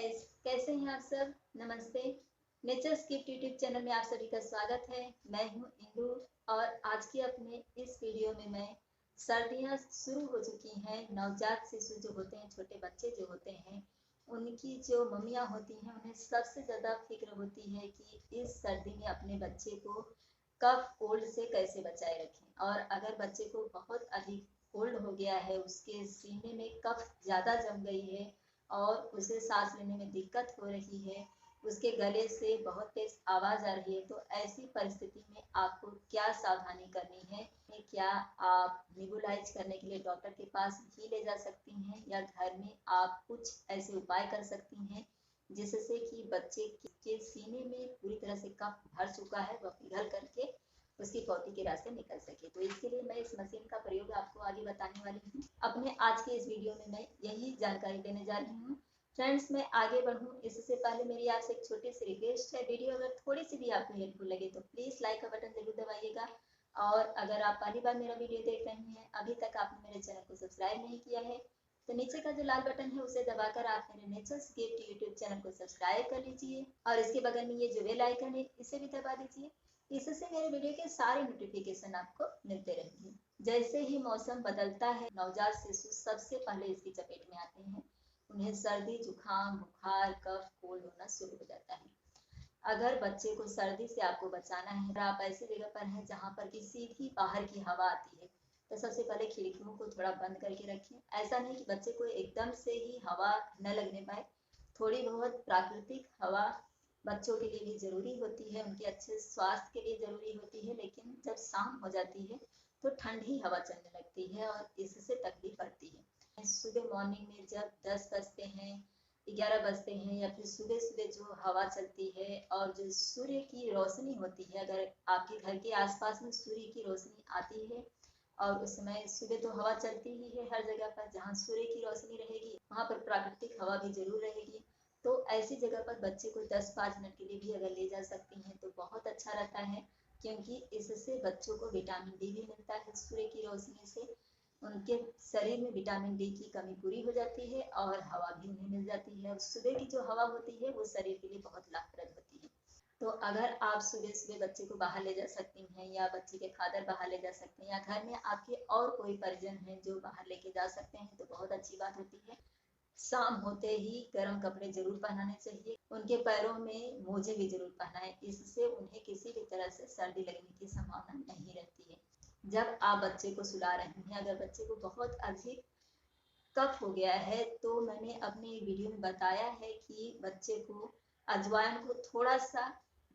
Guys, कैसे हैं आप सब। नमस्ते। नेचर्स गिफ्ट यूट्यूब चैनल में आप सभी का स्वागत है। मैं हूं इंदु और आज के अपने इस वीडियो में मैं सर्दियां शुरू हो चुकी हैं। नवजात शिशु जो होते हैं, छोटे बच्चे जो होते हैं, उनकी जो मम्मियां होती हैं उन्हें सबसे ज़्यादा फिक्र होती है कि इस सर्दी में अपने बच्चे को कफ कोल्ड से कैसे बचाए रखें। और अगर बच्चे को बहुत अधिक कोल्ड हो गया है, उसके सीने में कफ ज़्यादा जम गई है और उसे सांस लेने में दिक्कत हो रही है, उसके गले से बहुत तेज आवाज़ आ रही है, तो ऐसी परिस्थिति में आपको क्या सावधानी करनी है। क्या आप निबुलाइज करने के लिए डॉक्टर के पास ही ले जा सकती हैं या घर में आप कुछ ऐसे उपाय कर सकती हैं जिससे कि बच्चे के सीने में पूरी तरह से कफ भर चुका है, वह पिघल करके उसकी पौटी के रास्ते निकल सके। तो इसके लिए मैं इस मशीन का प्रयोग आपको आगे बताने वाली हूँ। अपने आज के इस वीडियो में मैं यही जानकारी देने जा रही हूँ। फ्रेंड्स, मैं आगे बढ़ूँ इससे पहले मेरी आपसे एक छोटी सी रिक्वेस्ट है। वीडियो अगर थोड़ी सी भी आपको हेल्पफुल लगे तो प्लीज़ लाइक का बटन जरूर दबाइएगा। और अगर आप पहली बार मेरा वीडियो देख रहे हैं, अभी तक आपने मेरे चैनल को सब्सक्राइब नहीं किया है, तो नीचे का जो लाल बटन है उसे दबाकर आप मेरे नेचर्स गिफ्ट यूट्यूब चैनल को सब्सक्राइब कर लीजिए और इसके बगल में ये जो बेल आइकन है इसे भी दबा दीजिए। इससे मेरे वीडियो के सारे नोटिफिकेशन आपको मिलते रहेंगे। जैसे ही मौसम बदलता है, नवजात शिशु सबसे पहले इसकी चपेट में आते हैं। उन्हें सर्दी, जुकाम, बुखार, कफ, कोल्ड होना शुरू हो जाता है। अगर बच्चे को सर्दी से आपको बचाना है, अगर आप ऐसी जगह पर हैं जहाँ पर कि सीधी बाहर की हवा आती है, तो सबसे पहले खिड़कियों को थोड़ा बंद करके रखें। ऐसा नहीं कि बच्चे को एकदम से ही हवा न लगने पाए, थोड़ी बहुत प्राकृतिक हवा बच्चों के लिए भी ज़रूरी होती है, उनके अच्छे स्वास्थ्य के लिए ज़रूरी होती है। लेकिन जब शाम हो जाती है तो ठंडी हवा चलने लगती है और इससे तकलीफ बढ़ती है। सुबह मॉर्निंग में जब 10 बजते हैं, 11 बजते हैं या फिर सुबह सुबह जो हवा चलती है और जो सूर्य की रोशनी होती है, अगर आपके घर के आसपास में सूर्य की रोशनी आती है और उस समय सुबह तो हवा चलती ही है हर जगह पर, जहाँ सूर्य की रोशनी रहेगी वहाँ पर प्राकृतिक हवा भी जरूर रहेगी। तो ऐसी जगह पर बच्चे को 10-5 मिनट के लिए भी अगर ले जा सकती हैं तो बहुत अच्छा रहता है, क्योंकि इससे बच्चों को विटामिन डी भी मिलता है। सूर्य की रोशनी से उनके शरीर में विटामिन डी की कमी पूरी हो जाती है और हवा भी उन्हें मिल जाती है। और सुबह की जो हवा होती है वो शरीर के लिए बहुत लाभप्रद होती है। तो अगर आप सुबह सुबह बच्चे को बाहर ले जा सकती हैं या बच्चे के फादर बाहर ले जा सकते हैं या घर में आपके और कोई परिजन हैं जो बाहर लेके जा सकते हैं तो बहुत अच्छी बात होती है। शाम होते ही गर्म कपड़े जरूर पहनाने चाहिए, उनके पैरों में मोजे भी जरूर पहनाएं, इससे उन्हें किसी भी तरह से सर्दी लगने की संभावना नहीं रहती है। जब आप बच्चे को सुला रही हैं, अगर बच्चे को बहुत अधिक कफ हो गया है तो मैंने अपने वीडियो में बताया है कि बच्चे को अजवाइन को थोड़ा सा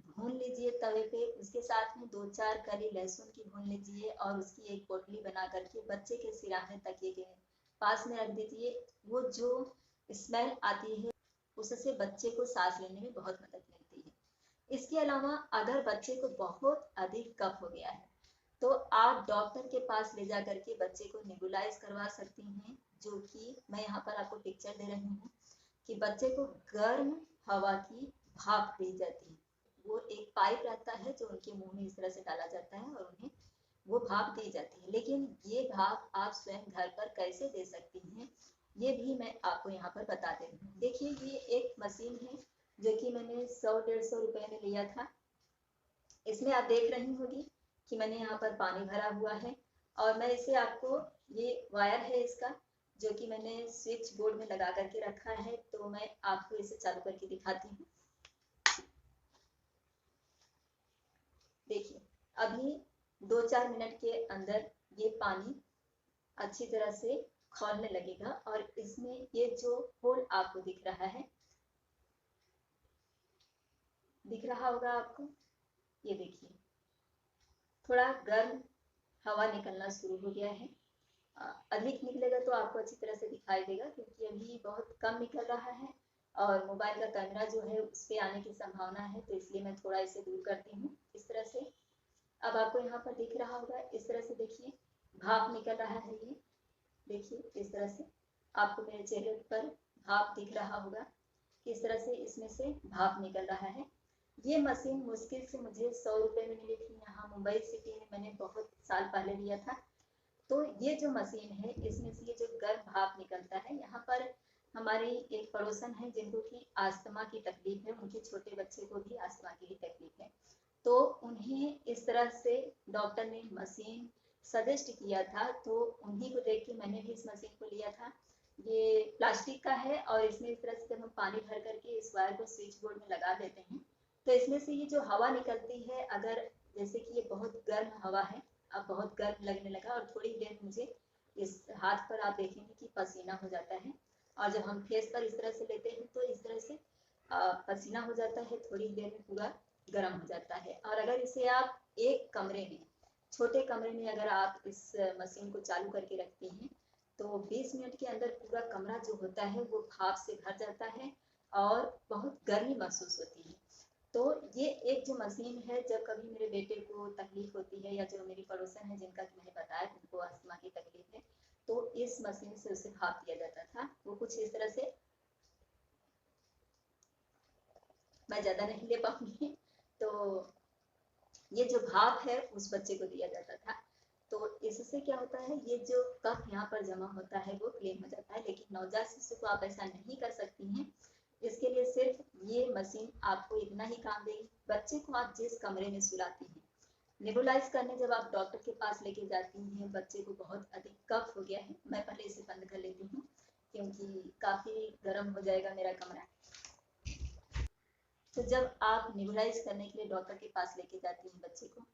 भून लीजिए तवे पे, उसके साथ में 2-4 कली लहसुन की भून लीजिए और उसकी एक पोटली बना करके बच्चे के सिराने तकिए के पास में रख दीजिए। वो जो स्मेल आती है उससे बच्चे को सांस लेने में बहुत मदद मिलती है। इसके अलावा अगर बच्चे को बहुत अधिक कफ हो गया है तो आप डॉक्टर के पास ले जा करके बच्चे को नेबुलाइज करवा सकती हैं, जो कि मैं यहाँ पर आपको पिक्चर दे रही हूँ कि बच्चे को गर्म हवा की भाप दी जाती है। वो एक पाइप रहता है जो उनके मुंह में इस तरह से डाला जाता है और उन्हें वो भाप दी जाती है। लेकिन ये भाप आप स्वयं घर पर कैसे दे सकती हैं ये भी मैं आपको यहाँ पर बता दे रही हूँ। देखिए, ये एक मशीन है जो कि मैंने 100-150 रुपए में लिया था। इसमें आप देख रही होगी कि मैंने यहाँ पर पानी भरा हुआ है और मैं इसे आपको, ये वायर है इसका जो कि मैंने स्विच बोर्ड में लगा करके रखा है, तो मैं आपको इसे चालू करके दिखाती हूँ। देखिए, अभी 2-4 मिनट के अंदर ये पानी अच्छी तरह से खौलने लगेगा और इसमें ये जो होल आपको दिख रहा होगा आपको, ये देखिए थोड़ा गर्म हवा निकलना शुरू हो गया है। अधिक निकलेगा तो आपको अच्छी तरह से दिखाई देगा, क्योंकि अभी बहुत कम निकल रहा है और मोबाइल का कैमरा जो है उस पर आने की संभावना है, तो इसलिए मैं थोड़ा इसे दूर करती हूँ इस तरह से। अब आपको यहाँ पर दिख रहा होगा, इस तरह से देखिए भाप निकल रहा है। ये देखिए इस तरह से आपको मेरे चेहरे पर भाप दिख रहा होगा, किस तरह से इसमें से भाप निकल रहा है। ये मशीन मुश्किल से मुझे 100 रुपए में मिली थी, यहाँ मुंबई सिटी में मैंने बहुत साल पहले लिया था। तो ये जो मशीन है इसमें से ये जो गर्म भाप निकलता है, यहाँ पर हमारी एक पड़ोसन है जिनको कि अस्थमा की तकलीफ है, उनके छोटे बच्चे को भी अस्थमा की ही तकलीफ है। तो उन्हें इस तरह से डॉक्टर ने मशीन सजेस्ट किया था, तो उन्हीं को देख के मैंने भी इस मशीन को लिया था। ये प्लास्टिक का है और इसमें इस तरह से जब हम पानी भर करके इस वायर को स्विच बोर्ड में लगा देते हैं, तो इसमें से ये जो हवा निकलती है, अगर जैसे कि ये बहुत गर्म हवा है, अब बहुत गर्म लगने लगा और थोड़ी देर मुझे इस हाथ पर आप देखेंगे कि पसीना हो जाता है, और जब हम फेस पर इस तरह से लेते हैं तो इस तरह से पसीना हो जाता है, थोड़ी देर में पूरा गर्म हो जाता है। और अगर इसे आप एक कमरे में, छोटे कमरे में अगर आप इस मशीन को चालू करके रखते हैं, तो 20 मिनट के अंदर पूरा कमरा जो होता है वो भाप से भर जाता है और बहुत गर्मी महसूस होती है। तो ये एक जो मशीन है, जब कभी मेरे बेटे को तकलीफ होती है या जो मेरी पड़ोसन है जिनका कि मैंने बताया उनको अस्थमा की तकलीफ है, तो इस मशीन से उसे भाप दिया जाता था। वो कुछ इस तरह से, मैं ज़्यादा नहीं ले पाऊंगी, तो ये जो भाप है उस बच्चे को दिया जाता था। तो इससे क्या होता है, ये जो कफ यहाँ पर जमा होता है वो क्लीन हो जाता है। लेकिन नवजात शिशु को आप ऐसा नहीं कर सकती हैं। इसके लिए सिर्फ ये मशीन आपको इतना ही काम देगी। बच्चे को आप जिस कमरे में सुलाती हैं, नेबुलाइज करने जब आप डॉक्टर के पास लेके जाती हैं, बच्चे को बहुत अधिक कफ हो गया है, मैं पहले इसे बंद कर लेती हूँ क्योंकि काफी गर्म हो जाएगा मेरा कमरा। तो जब आप नेबुलाइज करने के लिए डॉक्टर के पास लेके जाती हैं बच्चे को,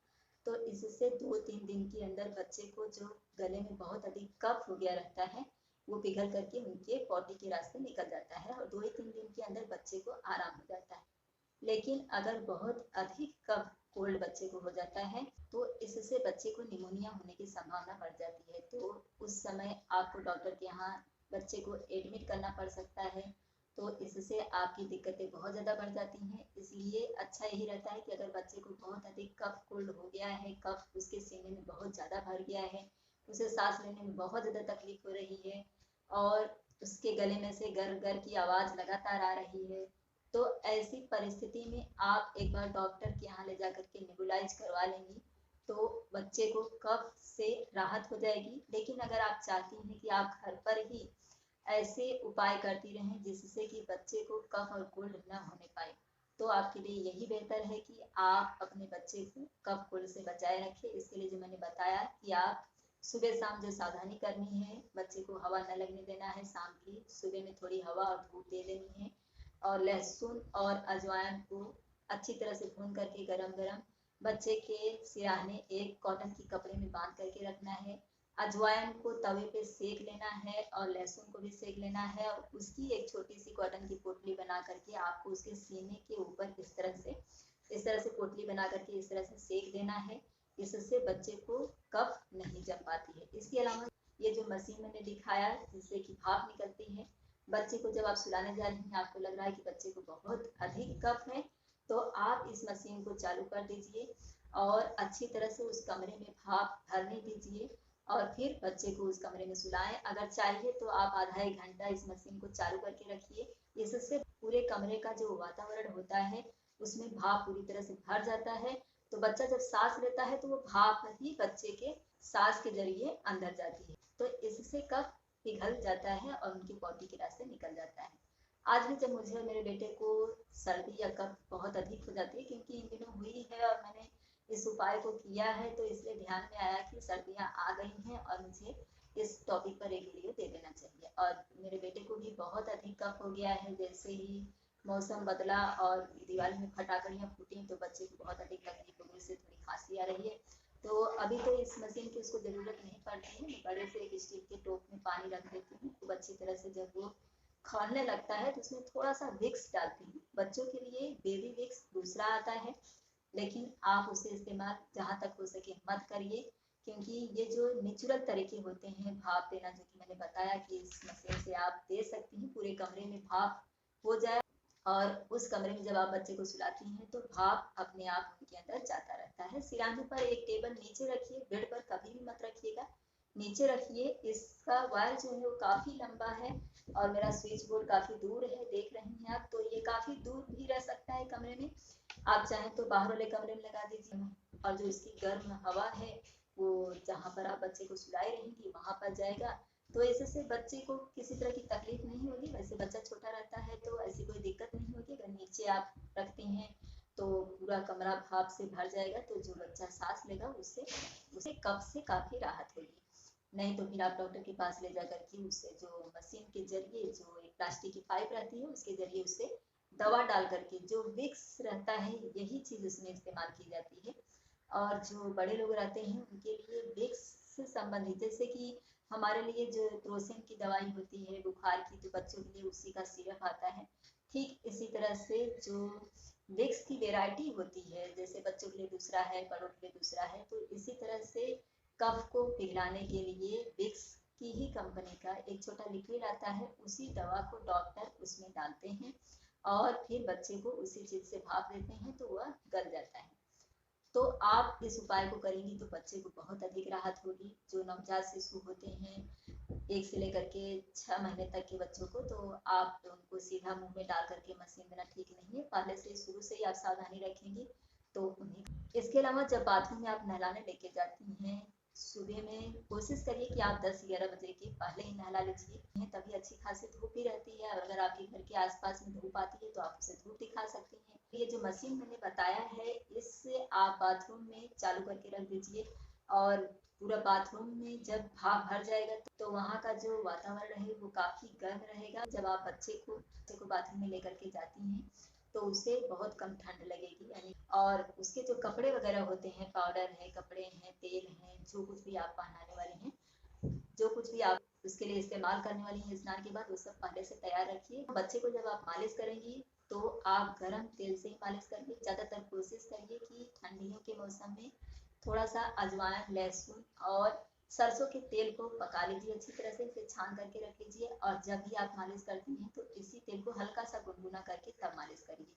तो इससे 2-3 दिन के अंदर बच्चे को जो गले में बहुत अधिक कफ हो गया रहता है, वो पिघल करके उनके पॉटी के रास्ते निकल जाता है और 2 ही 3 दिन के अंदर बच्चे को आराम हो जाता है। लेकिन अगर बहुत अधिक कफ कोल्ड बच्चे को हो जाता है, तो इससे बच्चे को निमोनिया होने की संभावना बढ़ जाती है। तो उस समय आपको डॉक्टर के यहाँ बच्चे को एडमिट करना पड़ सकता है। तो इससे आपकी दिक्कतें बहुत ज़्यादा बढ़ जाती हैं। इसलिए अच्छा यही रहता है कि अगर बच्चे को बहुत अधिक कफ कोल्ड हो गया है, कफ उसके सीने में बहुत ज़्यादा भर गया है, उसे सांस लेने में बहुत ज़्यादा तकलीफ हो रही है और उसके गले में से गर गर की आवाज़ लगातार आ रही है, तो ऐसी परिस्थिति में आप एक बार डॉक्टर के यहाँ ले जाकर के नेबुलाइज करवा लेंगी, तो बच्चे को कफ से राहत हो जाएगी। लेकिन अगर आप चाहती हैं कि आप घर पर ही ऐसे उपाय करती रहें जिससे कि बच्चे को कफ और कोल्ड न होने पाए, तो आपके लिए यही बेहतर है कि आप अपने बच्चे को कफ कोल्ड से बचाए रखें। इसके लिए जो मैंने बताया कि आप सुबह शाम जो सावधानी करनी है, बच्चे को हवा न लगने देना है, शाम की सुबह में थोड़ी हवा और धूप दे देनी है, और लहसुन और अजवाइन को अच्छी तरह से भून करके गरम गरम बच्चे के सिरहाने एक कॉटन के कपड़े में बांध करके रखना है। अजवाइन को तवे पे सेक लेना है और लहसुन को भी सेक लेना है, और उसकी एक छोटी सी कॉटन की पोटली बना करके आपको उसके सीने के ऊपर इस तरह से पोटली बना करके इस तरह से सेक देना है। इससे बच्चे को कफ नहीं जम पाती है। इसके अलावा ये जो मशीन मैंने दिखाया जिससे कि भाप निकलती है, बच्चे को जब आप सुलाने जा रही हैं, आपको लग रहा है कि बच्चे को बहुत अधिक कफ है, तो आप इस मशीन को चालू कर दीजिए और अच्छी तरह से उस कमरे में भाप भरने दीजिए और फिर बच्चे को उस कमरे में सुलाएं। अगर चाहिए तो आप आधा 1 घंटा इस मशीन को चालू करके रखिए। इससे पूरे कमरे का जो वातावरण होता है उसमें भाप पूरी तरह से भर जाता है। तो बच्चा जब सांस लेता है तो वो भाप ही बच्चे के सांस के जरिए अंदर जाती है, तो इससे कफ पिघल जाता है और उनकी पॉटी के रास्ते निकल जाता है। आज भी जब मुझे मेरे बेटे को सर्दी या कफ बहुत अधिक हो जाती है, क्योंकि इन दिनों हुई है और मैंने इस उपाय को किया है, तो इसलिए ध्यान में आया कि सर्दियाँ आ गई हैं और मुझे इस टॉपिक पर एक वीडियो दे देना चाहिए। और मेरे बेटे को भी बहुत अधिक कफ हो गया है, जैसे ही मौसम बदला और दिवाली में फटाकड़ियाँ फूटी तो बच्चे को बहुत अधिक तकलीफ हो गई, उससे थोड़ी खांसी आ रही है। तो अभी तो इस मशीन की उसको ज़रूरत नहीं पड़ती है, मैं बड़े से एक स्टील के टोप में पानी रख देती हूँ, खूब अच्छी तरह से जब वो खौलने लगता है तो उसमें थोड़ा सा विक्स डालती हूँ। बच्चों के लिए बेबी विक्स दूसरा आता है, लेकिन आप उसे इस्तेमाल जहाँ तक हो सके मत करिए, क्योंकि ये जो नेचुरल तरीके होते हैं भाप देना, जो कि मैंने बताया कि इस मशीन से आप दे सकती हैं, पूरे कमरे में भाप हो जाए और उस कमरे में जब आप बच्चे को सुलाती हैं तो भाप अपने आप उनके अंदर जाता रहता है। सिरहाने पर एक टेबल नीचे रखिए, बेड पर कभी भी मत रखिएगा, नीचे रखिए। इसका वायर जो है वो काफ़ी लंबा है और मेरा स्विच बोर्ड काफ़ी दूर है, देख रही हैं आप, तो ये काफ़ी दूर भी रह सकता है कमरे में। आप चाहें तो बाहर वाले कमरे में लगा दीजिए, और जो इसकी गर्म हवा है वो जहाँ पर आप बच्चे को सुलाए रहेंगी वहां पर जाएगा, तो इससे बच्चे को किसी तरह की तकलीफ नहीं होगी। वैसे बच्चा छोटा रहता है तो ऐसी कोई दिक्कत नहीं होगी। अगर नीचे आप रखते हैं तो पूरा कमरा भाप से भर जाएगा, तो जो बच्चा सांस लेगा उससे उसे कफ से काफी राहत होगी। नहीं तो फिर आप डॉक्टर के पास ले जाकर के उससे जो मशीन के जरिए, जो एक प्लास्टिक की पाइप रहती है उसके जरिए उससे दवा डाल करके, जो विक्स रहता है यही चीज उसमें इस्तेमाल की जाती है। और जो बड़े लोग रहते हैं उनके लिए विक्स से संबंधित, जैसे कि हमारे लिए जो क्रोसिन की दवाई होती है बुखार की, तो बच्चों के लिए उसी का सिरप आता है। ठीक इसी तरह से जो विक्स की वेराइटी होती है, जैसे बच्चों के लिए दूसरा है, बड़ों के लिए दूसरा है, तो इसी तरह से कफ को पिघलाने के लिए विक्स की ही कंपनी का एक छोटा लिक्विड आता है, उसी दवा को डॉक्टर उसमें डालते हैं और फिर बच्चे को उसी चीज से भाप देते हैं तो वह गल जाता है। तो आप इस उपाय को करेंगी तो बच्चे को बहुत अधिक राहत होगी। जो नवजात शिशु होते हैं 1 से लेकर के 6 महीने तक के बच्चों को, तो आप उनको सीधा मुंह में डाल करके मशीन देना ठीक नहीं है। पहले से शुरू से ही आप सावधानी रखेंगी तो उन्हें। इसके अलावा जब बाथरूम में आप नहलाने लेके जाती हैं, सुबह में कोशिश करिए कि आप 10-11 बजे के पहले ही नहला लीजिए, तभी अच्छी खासी धूप भी रहती है। और अगर आपके घर के आसपास में धूप आती है तो आप उसे धूप दिखा सकती हैं। ये जो मशीन मैंने बताया है इससे आप बाथरूम में चालू करके रख दीजिए, और पूरा बाथरूम में जब भाप भर जाएगा तो वहाँ का जो वातावरण है वो काफी गर्म रहेगा। जब आप बच्चे को बाथरूम में लेकर के जाती हैं तो उसे बहुत कम ठंड लगेगी, यानी। और उसके जो कपड़े वगैरह होते हैं, पाउडर है, कपड़े हैं, तेल है, जो कुछ भी आप पहनाने वाले हैं, जो कुछ भी आप उसके लिए इस्तेमाल करने वाली हैं स्नान के बाद, वो सब पहले से तैयार रखिए। बच्चे को जब आप मालिश करेंगी तो आप गर्म तेल से ही मालिश करिए। ज़्यादातर कोशिश करिए कि ठंडियों के मौसम में थोड़ा सा अजवाइन, लहसुन और सरसों के तेल को पका लीजिए अच्छी तरह से, फिर छान करके रख लीजिए। और जब भी आप मालिश करती हैं तो इसी तेल को हल्का सा गुनगुना करके तब मालिश करिए।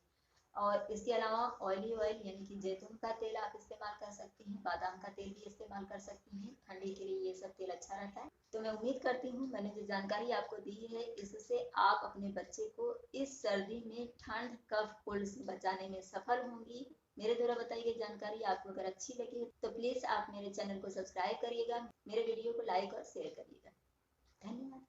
और इसके अलावा ऑयली ऑयल यानी कि जैतून का तेल आप इस्तेमाल कर सकती हैं, बादाम का तेल भी इस्तेमाल कर सकती हैं। ठंडी के लिए ये सब तेल अच्छा रहता है। तो मैं उम्मीद करती हूँ मैंने जो जानकारी आपको दी है इससे आप अपने बच्चे को इस सर्दी में ठंड, कफ, कोल्ड से बचाने में सफल होंगी। मेरे द्वारा बताई गई जानकारी आपको अगर अच्छी लगी तो प्लीज आप मेरे चैनल को सब्सक्राइब करिएगा, मेरे वीडियो को लाइक और शेयर करिएगा। धन्यवाद।